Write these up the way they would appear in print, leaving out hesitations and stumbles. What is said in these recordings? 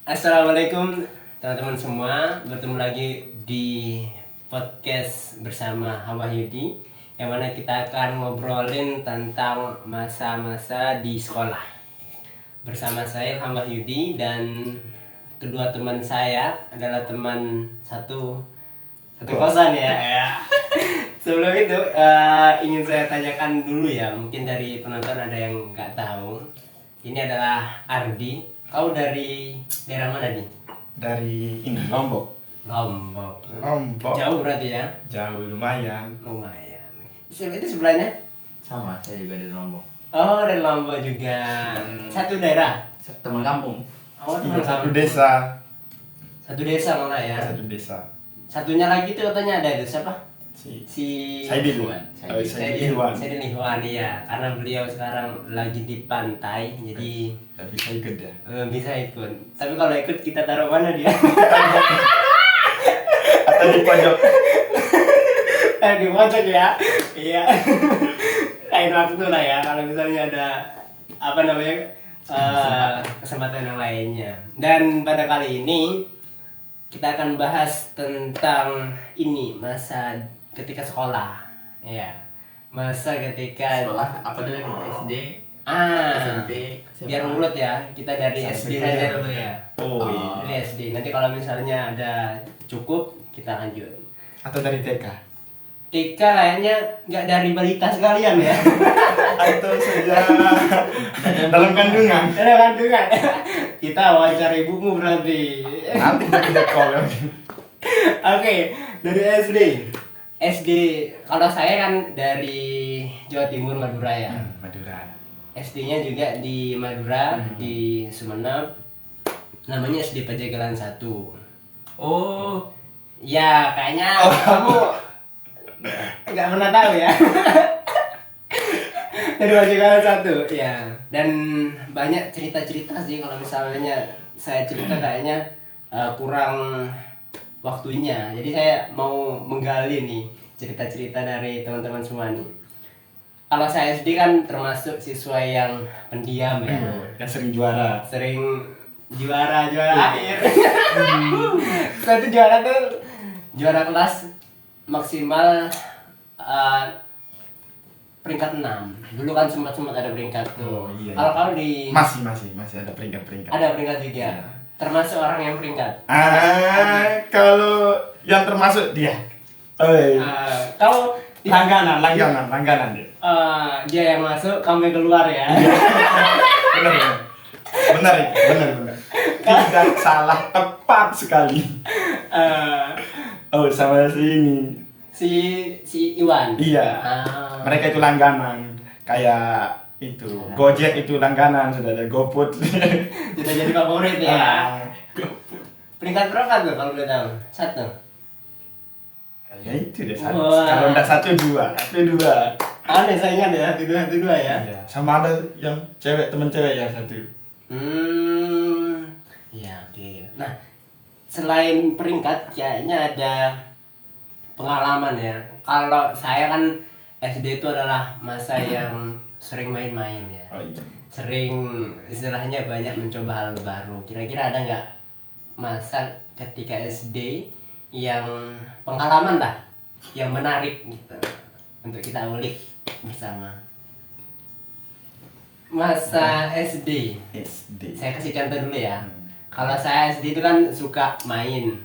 Assalamualaikum teman-teman semua, bertemu lagi di podcast bersama Hamba Yudi, yang mana kita akan ngobrolin tentang masa-masa di sekolah. Bersama saya Hamba Yudi dan kedua teman saya adalah teman satu kosan ya. Sebelum itu ingin saya tanyakan dulu ya, mungkin dari penonton ada yang nggak tahu. Ini adalah Ardi. Kau dari daerah mana nih? Dari ini Lombok. Lombok. Jauh berarti ya? Jauh lumayan. Itu sebelahnya? Sama, saya juga dari Lombok. Oh, dari Lombok juga. Satu daerah? Teman kampung. Oh, Iya, satu desa. Satu desa malah ya? Satu desa. Satunya lagi tuh katanya ada itu siapa? Si Saidil. Saidil Ihwan ya, karena beliau sekarang lagi di pantai, jadi Tapi bisa ikut ya. bisa ikut. Tapi kalau ikut kita taruh mana dia? Atau di pojok. Di pojok ya. Iya. Lain waktu lah ya, kalau misalnya ada kesempatan yang lainnya. Dan pada kali ini kita akan bahas tentang ini, masa ketika sekolah. Ya. Masa ketika Sekolah apa dulu nih? SD, SMP, biar urut ya. Kita dari SD saja dulu ya. Oh iya. Dari SD. Nanti kalau misalnya ada cukup kita lanjut. Atau dari TK. TK kayaknya nggak dari balita sekalian ya. Atau saja dalam kandungan. Ada kandungan. Kita wawancara ibumu berarti. Nanti kita call. Oke, dari SD. SD, kalau saya kan dari Jawa Timur, Madura ya. Madura. SD-nya juga di Madura, di Sumeneb. Namanya SD Pajagalan 1. Oh, Ya, kayaknya kamu nggak pernah tahu ya. Dari Pajagalan 1, ya. Dan banyak cerita-cerita sih, kalau misalnya saya cerita kayaknya kurang waktunya. Jadi saya mau menggali nih cerita-cerita dari teman-teman semua nih. Kalau saya SD kan termasuk siswa yang pendiam ya. Yang sering juara. Sering juara akhir. Saya tuh juara kelas maksimal peringkat 6. Dulu kan sempat ada peringkat tuh. Oh, iya. Kalau di Masih ada peringkat-peringkat. ada peringkat juga. Iya. Termasuk orang yang peringkat. Kalau yang termasuk dia. Kalau Langganan dia. dia yang masuk, kamu yang keluar ya. Benar. Tidak salah, tepat sekali. Sama si Iwan. Iya. Mereka itu langganan. Kayak itu Gojek itu langganan, sudah ada GoFood. Sudah jadi favorit ya. Peringkat berapa tuh kalau boleh tahu? 1. Ya itu deh satu. Wah. Kalau enggak 1 2. Ada saingan ya, 1 2 ya. Iya. Sama ada yang teman cewek yang 1. Ya oke. Nah, selain peringkat, kayaknya ada pengalaman ya. Kalau saya kan SD itu adalah masa yang sering main-main ya. Oh iya. Sering istilahnya banyak mencoba hal baru. Kira-kira ada nggak masa ketika SD yang pengalaman lah, yang menarik gitu untuk kita ulik bersama? Masa SD. Saya kasih contoh dulu ya. Kalau saya SD itu kan suka main.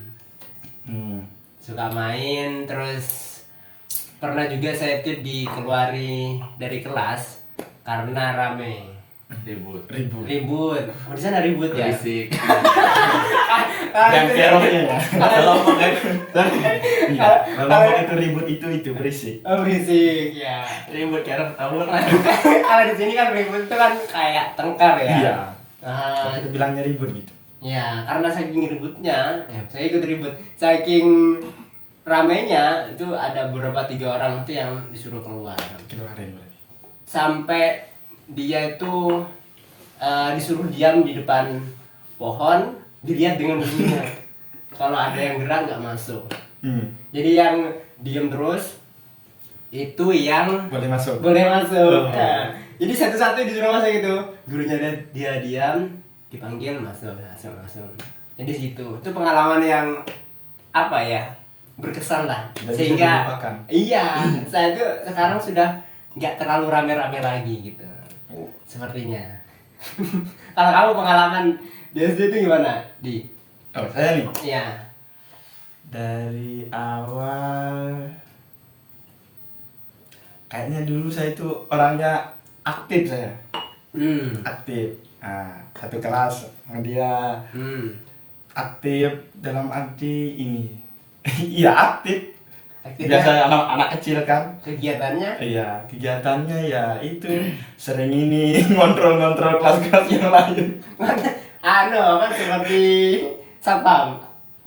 Terus pernah juga saya itu dikeluari dari kelas karena rame. Ribut. Di sana ribut ya. berisik. Dan terornya ya. Lombok kan? Kalau itu ribut itu berisik. Berisik ya. Ribut karena tawuran. Kalau di sini kan ribut itu kan kayak tengkar ya. Iya. Nah, Kita bilangnya ribut gitu. ya karena saking ributnya, saya ikut ribut. Saking ramainya itu ada beberapa 3 orang itu yang disuruh keluar. Keluarin berarti. Sampai dia itu disuruh diam di depan pohon, dilihat dengan gurunya. Kalau ada yang gerak nggak masuk. Jadi yang diam terus itu yang Boleh masuk. boleh masuk. Oh. Nah, jadi satu-satu disuruh masuk itu. Gurunya dia diam, dipanggil masuk langsung. Jadi situ itu pengalaman yang apa ya, berkesan lah. Tidak bisa Sehingga dilupakan. iya, saya tuh sekarang sudah nggak terlalu rame-rame lagi gitu sepertinya. Kalau kamu pengalaman di SD itu gimana, Di? Oh, saya nih. Iya. Dari awal kayaknya dulu saya itu orangnya aktif saya. Aktif. Nah, satu kelas sama dia aktif dalam arti ini. Iya, aktif. Aktifnya Biasa anak-anak kecil kan. kegiatannya Iya, kegiatannya ya itu sering ini ngontrol-ngontrol kelas-kelas yang lain. apa seperti satpam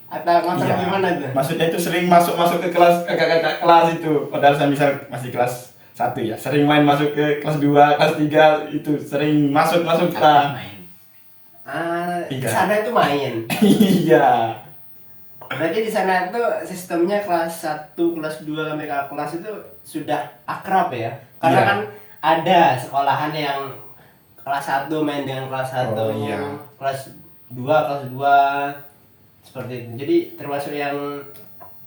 atau kontrol Iya. gimana tuh? Maksudnya itu sering masuk ke kelas kakak-kakak kelas itu. Padahal saya masih kelas 1 ya. Sering main masuk ke kelas 2, kelas 3 itu sering masuk kita. Main. Iya. Sana itu main. Iya. Berarti di sana itu sistemnya kelas 1, kelas 2 sampai ke kelas itu sudah akrab ya. Karena Iya. kan ada sekolahan yang kelas 1 main dengan kelas 1, Oh, iya. kelas 2 seperti itu. Jadi termasuk yang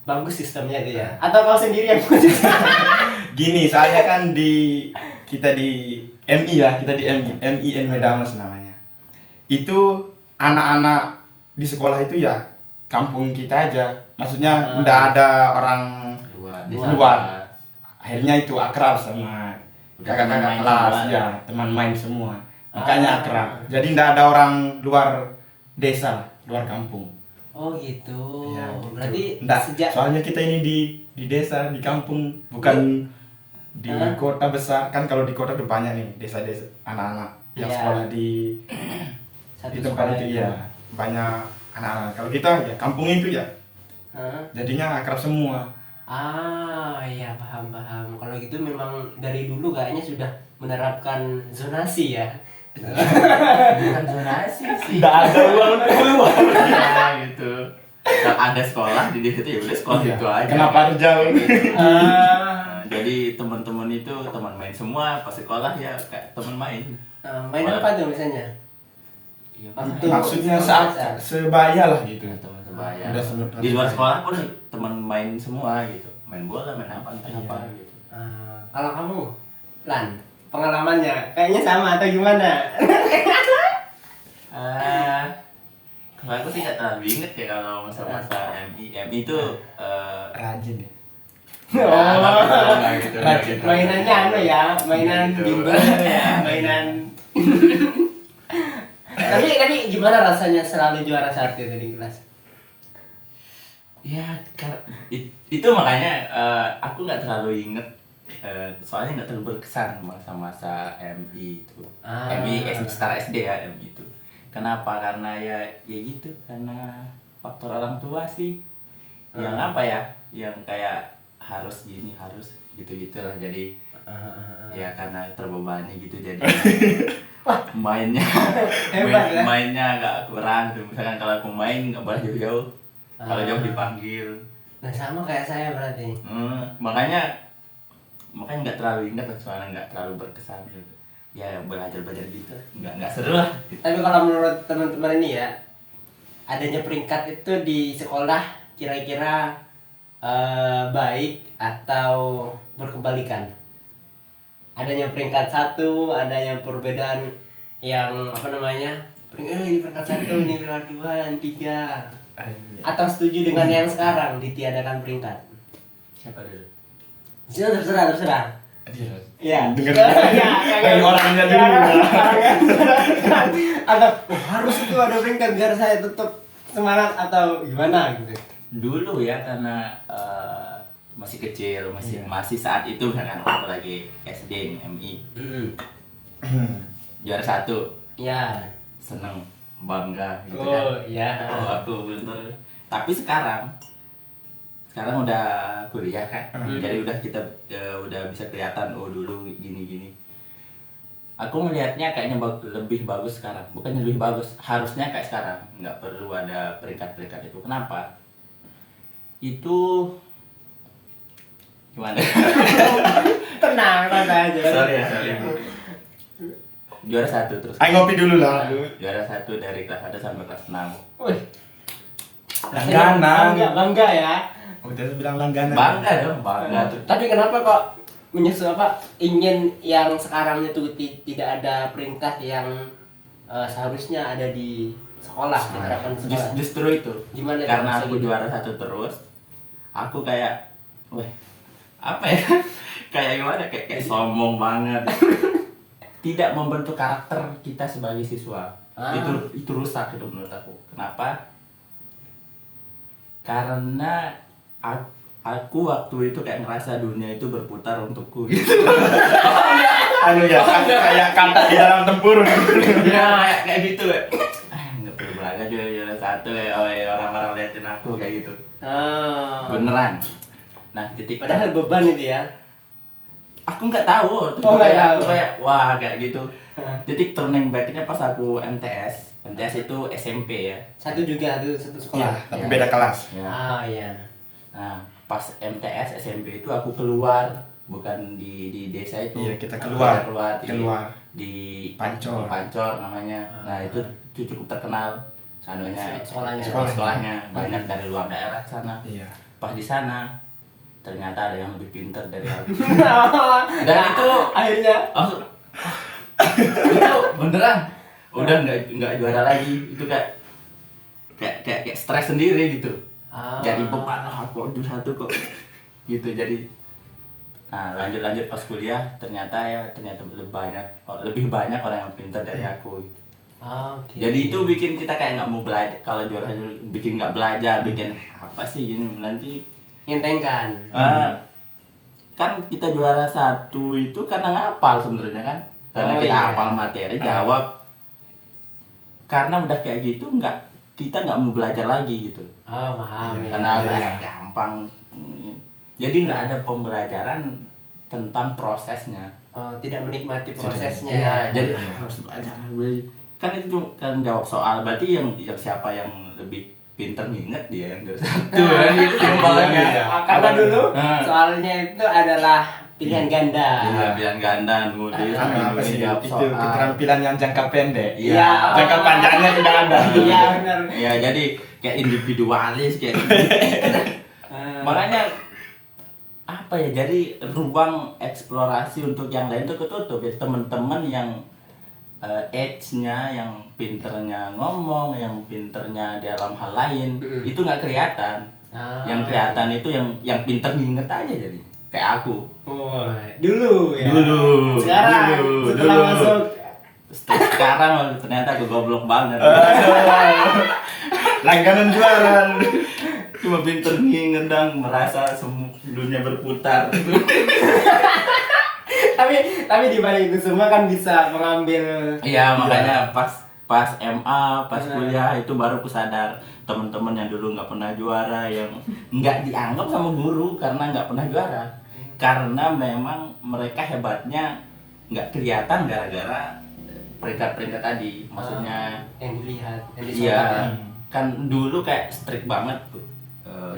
bagus sistemnya itu ya. Atau kau sendiri yang bagus? Gini, saya kan kita di MI ya, kita di MI Medamas namanya. Itu anak-anak di sekolah itu ya kampung kita aja. Maksudnya enggak ada orang luar. Akhirnya itu akrab sama kakak-kakak Teman main kelas semua. ya, teman main semua. Makanya akrab. Jadi enggak ada orang luar desa, luar kampung. Oh gitu. Ya, gitu. Berarti Nggak, sejak soalnya kita ini di desa, di kampung, bukan di kota besar. Kan kalau di kota udah banyak nih desa-desa anak-anak yang Iya. sekolah di satu tempat sekolah itu ya. Banyak anak-anak. Kalau kita ya kampung itu ya, Hah? jadinya akrab semua. Iya paham. Kalau gitu memang dari dulu kayaknya sudah menerapkan zonasi ya. Bukan zonasi sih. Nggak ada uang untuk keluar. Ya gitu. Kalau ada sekolah di situ ya udah sekolah Iya. itu aja. Kenapa harus jauh? Nah, jadi teman-teman itu teman main semua pas sekolah ya kayak teman main. Main apa tuh misalnya? Iya, Waktu Maksudnya sekolah saat biasa. sebaya lah gitu. teman sebaya. Udah semua- Di luar sekolah pun teman main semua gitu. Main bola, main apa entah Iya. apa gitu. Kalau kamu, Lan, pengalamannya kayaknya sama atau gimana? Kalau aku sih nggak terlalu inget ya kalau masa-masa MI itu Rajin ya. nggak gitu, nggak gitu. Mainannya ya, mainan Gitu. bimbel ya, mainan. tapi gimana rasanya selalu juara 1 itu di kelas? Ya, itu makanya aku nggak terlalu inget, soalnya nggak terlalu berkesan masa-masa MI itu. MI setara SD ya MI itu. Kenapa? Karena ya gitu, karena faktor orang tua sih. Yang apa ya? Yang kayak harus gini, harus gitu-gitulah. Jadi ya karena terbebani gitu jadi mainnya Hebat ya. mainnya agak kurang tuh. Misalkan kalau aku main nggak boleh jauh-jauh. Kalau jauh dipanggil. Nah sama kayak saya berarti. Makanya nggak terlalu ingat soalnya nggak terlalu berkesan gitu. Ya belajar gitu nggak seru lah gitu. Tapi kalau menurut teman-teman ini ya, adanya peringkat itu di sekolah kira-kira baik atau berkebalikan? Adanya peringkat 1, adanya perbedaan yang apa namanya? Ini peringkat 1, ini peringkat 2, dan 3. Atau setuju dengan yang sekarang ditiadakan peringkat? Siapa dulu? Terserah. Iya. Dengar Iya, dari orangnya dulu. Atau harus itu ada peringkat biar saya tetap semangat atau gimana gitu. Dulu ya karena masih kecil, masih saat itu kan apalagi SD MI juara 1 Iya. seneng bangga gitu kan. Oh iya. Aku bener. Tapi sekarang udah kuliah kan, jadi kita udah bisa kelihatan dulu gini. Aku melihatnya kayaknya lebih bagus sekarang, bukannya lebih bagus, harusnya kayak sekarang, nggak perlu ada peringkat itu. Kenapa? Itu gimana? Tenang aja. Sorry ya. juara 1 terus. Ayo ngopi dulu lah. Juara 1 dari kelas 1 sampai kelas 6. Wih. Langganan. Bangga ya. Udah bilang langganan. Bangga dong, bangga tuh. Tapi kenapa kok ingin yang sekarang itu tidak ada perintah yang seharusnya ada di sekolah, diterapkan di sekolah? Justru itu. Gimana Karena bisa aku gitu? juara 1 terus, aku kayak, apa ya? Kayak gimana? Kayak sombong banget. Tidak membentuk karakter kita sebagai siswa. Itu rusak itu menurut aku. Kenapa? Karena aku waktu itu kayak ngerasa dunia itu berputar untukku gitu. Kayak kata di dalam tempurung. Ya kayak gitu ya. Nggak perlu belaga juara 1 ya. Orang-orang liatin aku kayak gitu. Beneran. Nah, titik Padahal beban itu ya. aku nggak tahu. Kayak wah kayak gitu. Titik turning back-nya pas aku MTS. MTS itu SMP ya. Satu sekolah. Iya, tapi beda kelas. Ya. Iya. Nah, pas MTS SMP itu aku keluar, bukan di desa itu. Iya, kita keluar. Keluar di Pancor. Pancor namanya. Nah, itu cukup terkenal. Sanunya sekolahnya banyak dari luar daerah sana. Iya. Pas di sana ternyata ada yang lebih pintar dari aku. Dan itu akhirnya itu beneran udah nggak juara lagi. Itu kayak stres sendiri gitu. Jadi beban aku juara 1 kok gitu. Jadi nah lanjut pas kuliah ternyata lebih banyak orang yang pintar dari aku gitu. Okay. Jadi itu bikin kita kayak nggak mau belajar. Kalau juara bikin nggak belajar, bikin apa sih ini nanti ngentengkan. Kan kita juara 1 itu karena ngapal sebenarnya kan. Karena kita hafal materi, jawab. Karena udah kayak gitu kita nggak mau belajar lagi gitu. Paham. Karena gampang. Jadi nggak ada pembelajaran tentang prosesnya. Tidak menikmati prosesnya. Iya, jadi harus belajar. Kan itu kan jawab soal, berarti yang siapa yang lebih pinter nginget dia yang juara 1 kan gitu simpelnya. Karena dulu soalnya itu adalah pilihan ganda. Iya, pilihan ganda nulis Apa sih jawab itu soal. keterampilan yang jangka pendek. Iya. Jangka panjangnya tidak ada. Iya benar. Ya jadi kayak individualis kayak makanya apa ya, jadi ruang eksplorasi untuk yang lain tuh ketutup ya. Teman-teman yang edge-nya, yang pinternya ngomong, yang pinternya dalam hal lain itu nggak kelihatan. Yang kelihatan itu yang pinter nginget aja, jadi kayak aku. Dulu ya. Sekarang Dulu. setelah masuk Sekarang ternyata aku goblok banget. Langganan juara. Cuma pinter nginget dan merasa semua dunia berputar. tapi di balik itu semua kan bisa mengambil. Iya, makanya pas MA, pas kuliah itu baru aku sadar teman-teman yang dulu nggak pernah juara, yang nggak dianggap sama guru karena nggak pernah juara, karena memang mereka hebatnya nggak kelihatan gara-gara peringkat-peringkat tadi, maksudnya yang dilihat, yang iya disorot. kan dulu kayak strict banget tuh.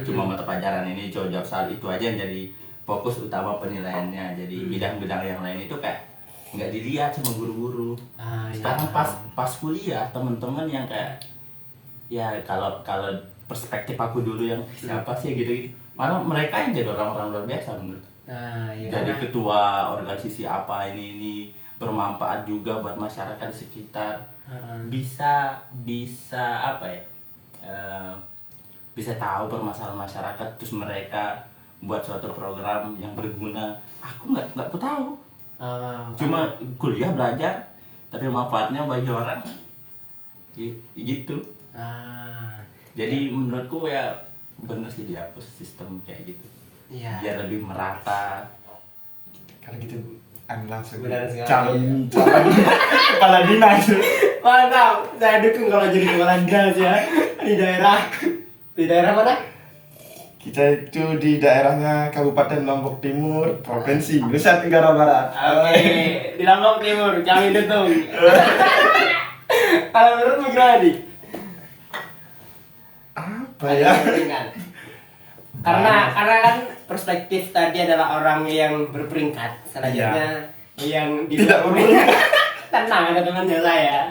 Cuma mata pelajaran ini jawab soal itu aja yang jadi fokus utama penilaiannya, jadi bidang-bidang yang lain itu kayak nggak dilihat sama guru-guru. Sekarang pas kuliah teman-teman yang kayak ya kalau perspektif aku dulu yang siapa sih gitu, malah mereka yang jadi orang-orang luar biasa menurut. Jadi ketua organisasi apa ini bermanfaat juga buat masyarakat di sekitar. Bisa apa ya, bisa tahu permasalahan masyarakat, terus mereka buat suatu program yang berguna. Aku nggak tahu. Cuma kuliah belajar, tapi manfaatnya bagi orang gitu. Jadi menurutku ya bener sih dihapus sistem kayak gitu. Biar lebih merata. Kalau gitu langsung Benar sekali. calon kepala dinas. Mantap, saya dukung kalau jadi kepala dinas ya di daerah mana? Kita itu di daerahnya Kabupaten Lombok Timur, Provinsi Nusa Tenggara Barat. Oke, di Lombok Timur, kami dukung. Kalau menurutmu gimana, Di? Apa ya? Karena kan perspektif tadi adalah orang yang berperingkat, selanjutnya yang di Tidak berperingkat. Tenang, ada temannya saya.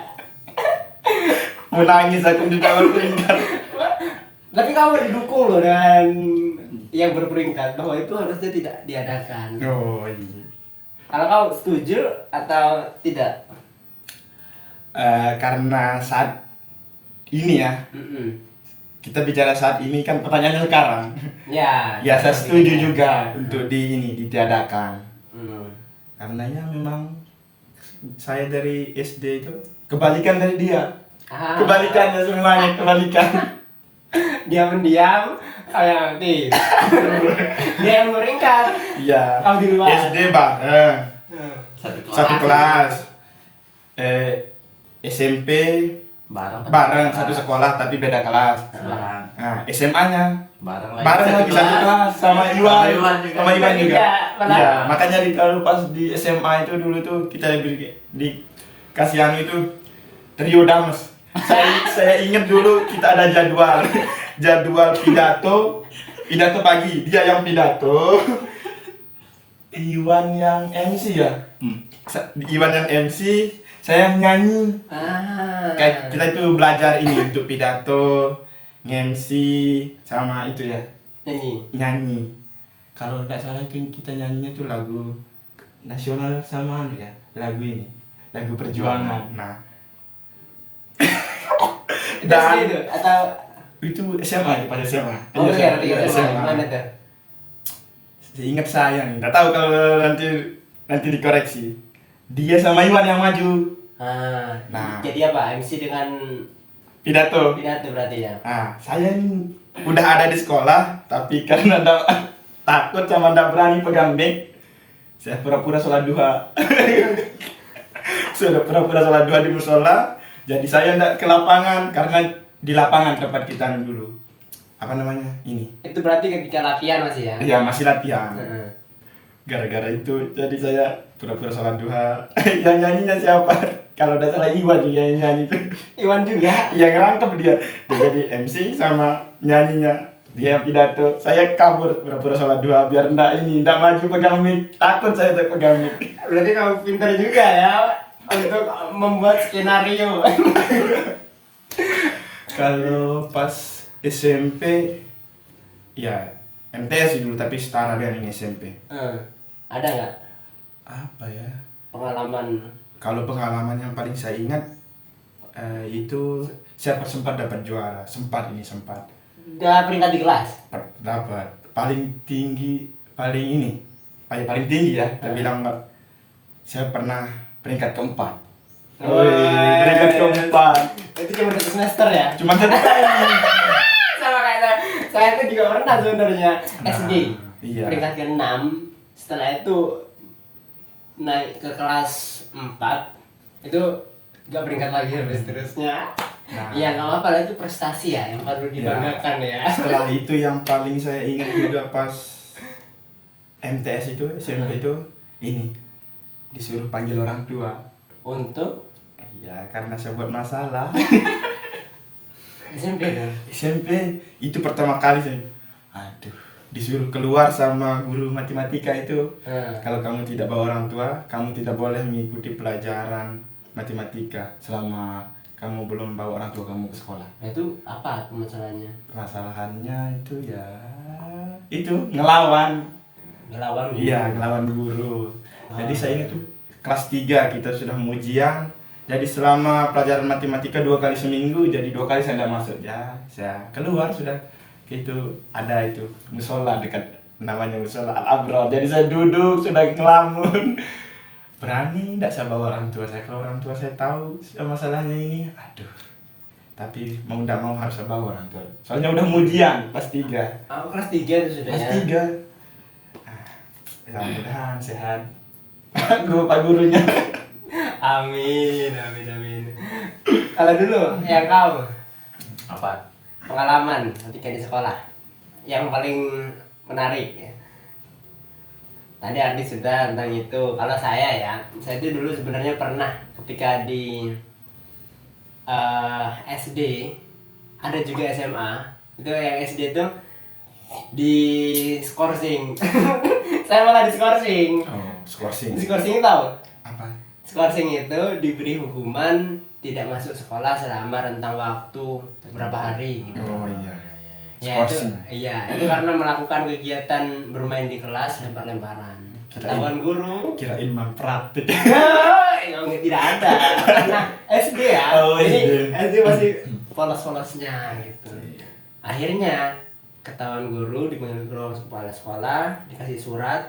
Mau nangis aku tidak berperingkat. Tapi kamu didukung loh dengan yang berperingkat bahwa itu harusnya tidak diadakan. Oh iya. Kalau kau setuju atau tidak? Karena saat ini ya, kita bicara saat ini kan pertanyaannya sekarang. Ya. Ya saya setuju juga untuk ditiadakan. Karenanya memang saya dari SD itu kebalikan dari dia. Kebalikannya semuanya, kebalikan. Dia mendiam, kau yang aktif. Dia yang beringkat. Iya. Kau di luar. SD bareng. Satu kelas. SMP bareng satu sekolah tapi beda kelas. Bareng. Nah, SMA-nya Bareng lagi satu kelas sama Iwan. Sama Iwan juga. Iya, Iya, makanya kalau pas di SMA itu dulu tuh kita dikasih yang itu trio dames. Saya ingat dulu kita ada jadwal pidato pagi, dia yang pidato, Iwan yang MC ya. Iwan yang MC, saya yang nyanyi. Kayak kita itu belajar ini untuk pidato, MC sama itu ya. Nyanyi. Kalau tidak salah itu kita nyanyinya tuh lagu nasional sama ya, lagu ini, lagu perjuangan. Nah, dan itu atau itu SMA pada SMA. oh iya, SMA. Mana tuh? Seingat saya nih, nggak tahu kalau nanti dikoreksi. Dia sama Iwan yang maju. Nah. Jadi apa? MC dengan Pidato berarti ya. Nah, saya ini udah ada di sekolah, tapi karena takut sama nggak berani pegang mic, saya pura-pura sholat duha. Sudah pura-pura sholat duha di musola. Jadi saya nggak ke lapangan karena di lapangan tempat kita dulu. Apa namanya? Ini. Itu berarti ketika latihan masih ya? Iya, masih latihan. Gara-gara itu jadi saya pura-pura sholat duha. Yang nyanyinya siapa? Kalau udah salah Iwan juga yang nyanyi itu. Iwan juga? Yang ngerangkep dia. Dia jadi MC sama nyanyinya. Dia yang pidato. Saya kabur pura-pura sholat duha biar ndak maju pegang mic. Takut saya tuh pegang mic. Berarti kamu pintar juga ya untuk membuat skenario. Kalau pas SMP ya MTS dulu tapi setara dengan ini SMP. Ada nggak Apa ya? pengalaman? Kalau pengalaman yang paling saya ingat itu saya sempat dapat juara, sempat. Udah peringkat di kelas? Dapat paling tinggi ya. Saya bilang saya pernah peringkat keempat. Peringkat keempat. Itu cuma satu semester ya? Cuma satu kali. Sama kayak saya tuh juga pernah sebenarnya SD. Iya. Peringkat ke-6. Setelah itu naik ke kelas 4. Itu gak peringkat lagi habis terusnya. Ya nggak apa-apa lah, itu prestasi ya yang perlu dibanggakan ya. Setelah itu yang paling saya ingat juga pas MTS itu SMP itu ini disuruh panggil orang tua. Untuk? Ya karena saya buat masalah. SMP kan? SMP itu pertama kali saya disuruh keluar sama guru matematika itu. Kalau kamu tidak bawa orang tua, kamu tidak boleh mengikuti pelajaran matematika selama kamu belum bawa orang tua kamu ke sekolah. Nah, itu apa masalahnya? Permasalahannya itu ya itu ngelawan. Iya, ngelawan guru. Jadi saya ingat tuh kelas 3 kita sudah ujian. Jadi selama pelajaran matematika 2 kali seminggu, jadi 2 kali saya tidak masuk. Ya, saya keluar sudah. Itu ada itu musola dekat namanya musola Al-Abrar. Jadi saya duduk sudah ngelamun. Berani tidak saya bawa orang tua saya. Kalau orang tua saya tahu masalahnya ini, tapi mau tidak mau harus saya bawa orang tua. Soalnya udah ujian kelas 3. Aku kelas 3 itu sudah Kelas ya. 3. Mudah-mudahan sehat. Pak gurunya. Amin. Kalau dulu yang kau Apa? pengalaman ketika di sekolah yang paling menarik ya. Tadi Adi sudah tentang itu. Kalau saya itu dulu sebenarnya pernah ketika di SD, ada juga SMA. Itu yang SD itu di skorsing. Saya malah di skorsing. Oh, skorsing. Di skorsing tahu? Apa? skorsing itu diberi hukuman tidak masuk sekolah selama rentang waktu berapa hari gitu. Oh iya. Ya itu, Skorsing. itu karena melakukan kegiatan bermain di kelas lempar-lemparan. Ketahuan guru. Kirain mah praktik. Yang tidak ada. Karena SD ya. Oh, Ini SD. SD masih polos-polosnya gitu. Akhirnya ketahuan guru dipanggil ke ruang kepala sekolah, dikasih surat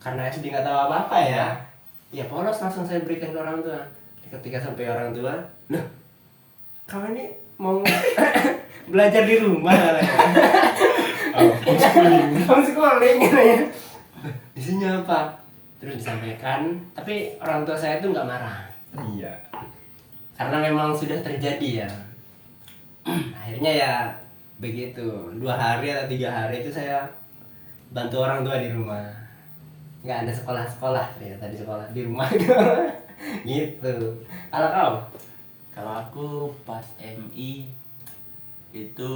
karena SD nggak tahu apa-apa ya. Ya polos langsung saya berikan ke orang tua. Ketika sampai orang tua, "Loh, kamu ini mau belajar di rumah?" Homeschooling katanya. Isinya apa? Terus disampaikan, tapi orang tua saya itu nggak marah Iya. karena memang sudah terjadi ya. Akhirnya ya begitu, 2 hari atau 3 hari itu saya bantu orang tua di rumah. Nggak ada sekolah ternyata di sekolah di rumah gitu. Kalau kau? Kalau aku pas MI itu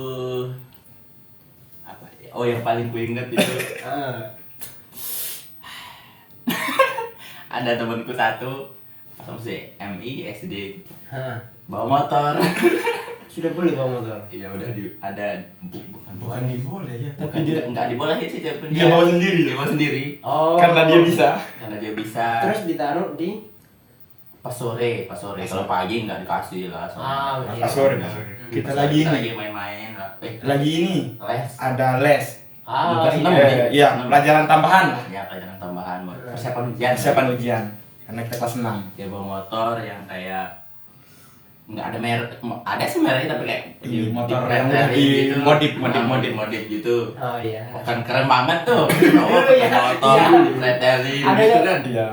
apa ya? Oh, yang paling ku inget itu ada temanku satu pas masih MI SD bawa motor. Sudah boleh bawa motor? Iya udah ada Bukan diboleh ya, tapi dia nggak dibolehin sih dia bawa sendiri. dia bawa sendiri Oh. Karena dia bisa. karena dia bisa. Terus ditaruh di pas sore kalau pagi nggak dikasih lah soalnya. Pas sore. Kita lagi ini. main-main lah. Lagi ini. Les. Ada les. Ah, Seneng iya. ya? Iya, pelajaran tambahan lah. Ya pelajaran tambahan buat persiapan ujian. Persiapan ujian. Karena kita kelas 6. Dia bawa motor yang kayak nggak ada merek, ada sih mereknya tapi kayak Ini motor di-pretelin yang gitu. modif gitu. Oh iya. Kan keren banget tuh. Iya, Motor iya. di-pretelin Ada gitu tuh. kan. Iya.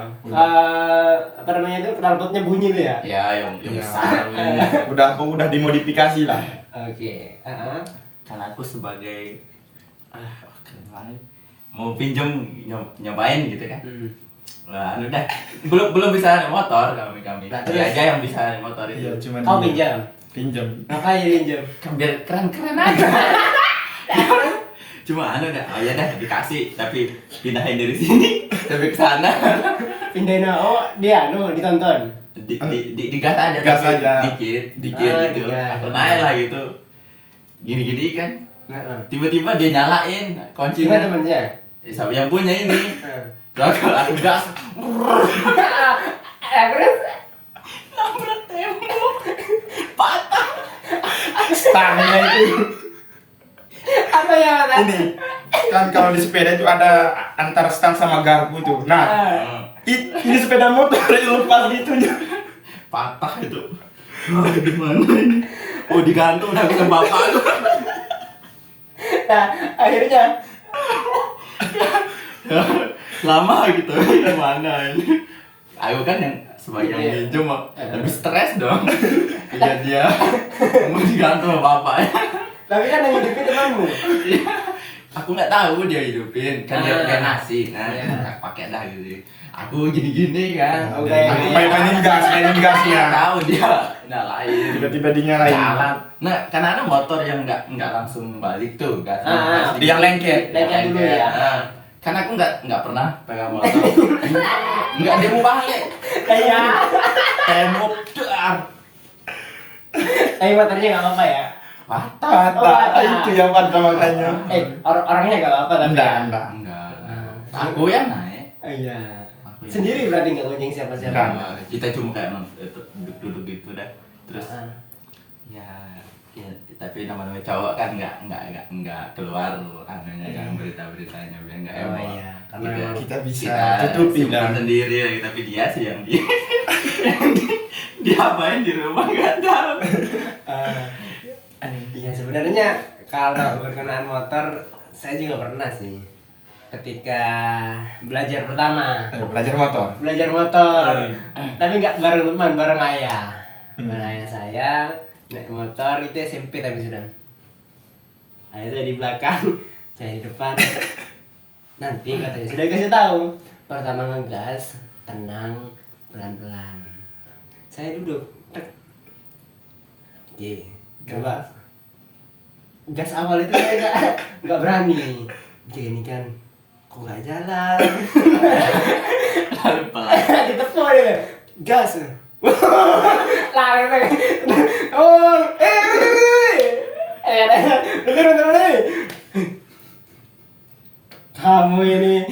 Apa namanya itu knalpotnya bunyi tuh ya? Ya yang Iya. besar. Udah dimodifikasi lah. Oke. Karena aku sebagai keren banget. Mau pinjem nyobain gitu kan. Lah, udah belum bisa naik motor kami. Nah, Dia terus? aja yang bisa naik motor itu. Iya, cuman Kau dia. pinjam? Pinjam. Ngapain pinjam? Kan biar keren aja. Cuma dah, oh ya dah dikasih, tapi pindahin dari sini tapi ke sana. Pindahin dia ditonton. Digas aja, Gas tapi aja. dikit Ah, gitu. digas. Aku naik lah gitu. Gini kan. Heeh. Tiba-tiba dia nyalain Gimana kuncinya. temennya? Siapa yang punya ini? Terus aku gas, Terus nabrak tembok, patah. Stangnya itu. apa ya? Ini kan kalau di sepeda itu ada antara stang sama garpu tuh. Nah, ini sepeda motor itu lepas gitunya. Patah itu. Oh, gimana ini? Oh, digantung udah bisa bapak lu. Nah, akhirnya Lama gitu. Gimana ini? Aku kan yang sebagai yang Iya. minjem lebih stres dong. Iya dia mau digantung sama bapaknya. tapi kan yang hidupin temanmu. Aku nggak tahu dia hidupin kan dia ngasih Iya. nah pakai dah gitu. Aku gini kan. Oke. Aku mainin gasnya. Tahu dia nyalain. Tiba-tiba dinyalain. Jalan. Nah, karena ada motor yang nggak langsung balik tuh, gasnya. Ah, yang lengket. Lengket dulu ya. Nah, karena aku nggak pernah pegang motor. Nggak dia mau balik. Kayak Tembok dar. tapi motornya nggak apa-apa ya. Patah. Patah itu yang patah makanya. Orangnya nggak apa-apa tapi. Enggak, ya? enggak. Enggak. Aku yang naik. Iya. Aku yang Sendiri berarti nggak ngojeng siapa-siapa. Enggak. Nah, kita cuma kayak duduk-duduk gitu dah. Terus Ah. ya tapi namanya cowok kan nggak keluar anunya kan berita-beritanya biar nggak Oh, heboh. iya. Karena memang Kita bisa tutupi simpan dan sendiri lagi, tapi dia sih yang dia apain di rumah nggak tahu. Iya sebenarnya kalau berkenaan motor saya juga pernah sih. Ketika belajar pertama, belajar motor. belajar motor, tapi nggak bareng teman, bareng ayah. Bareng ayah saya naik motor itu SMP tapi sudah. Ayah saya di belakang, saya di depan. Nanti katanya sudah kasih tahu. Pertama ngegas, tenang, pelan-pelan. Saya duduk, tek. Oke, coba. Gas awal itu saya nggak berani. Gini kan, kok nggak jalan? Lalu pelan. Ditepuk dia. gas. Lari. Oh, bener. Kamu ini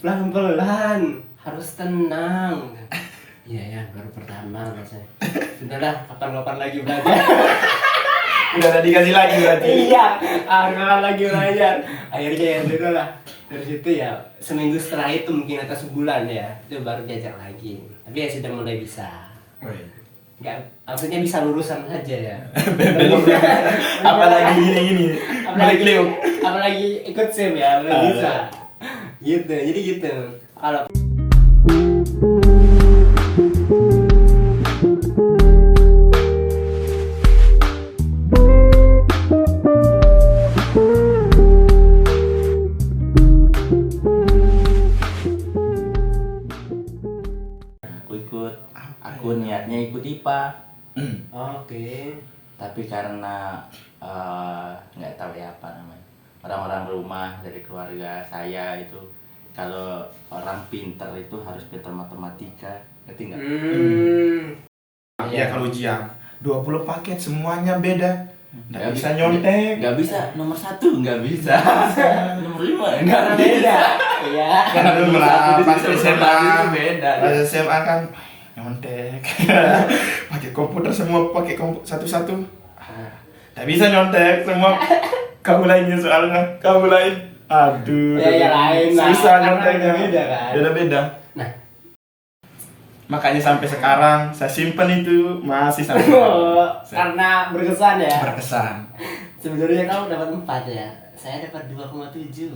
pelan-pelan, harus tenang. Iya ya, baru pertama rasanya. Sudahlah, kapan-kapan lagi belajar. Udah tadi kasih lagi berarti. Iya, kapan lagi belajar. Akhirnya ya dulu lah. Dari situ ya, seminggu setelah itu mungkin atau sebulan ya, itu baru diajak lagi. Tapi ya sudah mulai bisa. Enggak, maksudnya bisa lurusan aja ya. Belum. Apalagi gini. Apalagi ikut sim ya, belum bisa. Gitu, jadi gitu. Kalau aku niatnya ikut IPA. oke. Tapi karena nggak tahu ya apa namanya, orang-orang rumah dari keluarga saya itu kalau orang pinter itu harus pinter matematika, ngerti nggak? Ya kalau ujian 20 paket semuanya beda. Nggak bisa nyontek. Nggak bisa nomor 1, nggak bisa. Nomor 5 nggak Karena bisa. beda. Iya. Karena dulu lah pas Itu SMA beda. Pas SMA kan nyontek. Pakai komputer semua pakai satu-satu. Nggak bisa nyontek semua. Kamu lainnya soalnya. Kamu lain. Aduh. Ya lain lah. Susah Karena nyonteknya. beda kan. Beda-beda. Nah, Makanya sampai sekarang saya simpen itu masih sampai karena berkesan ya. berkesan. Sebenarnya kamu dapat 4 ya. Saya dapat 2,7.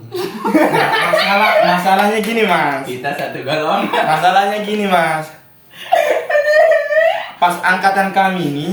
Masalahnya gini mas. Kita satu golongan. Masalahnya gini mas. Pas angkatan kami ini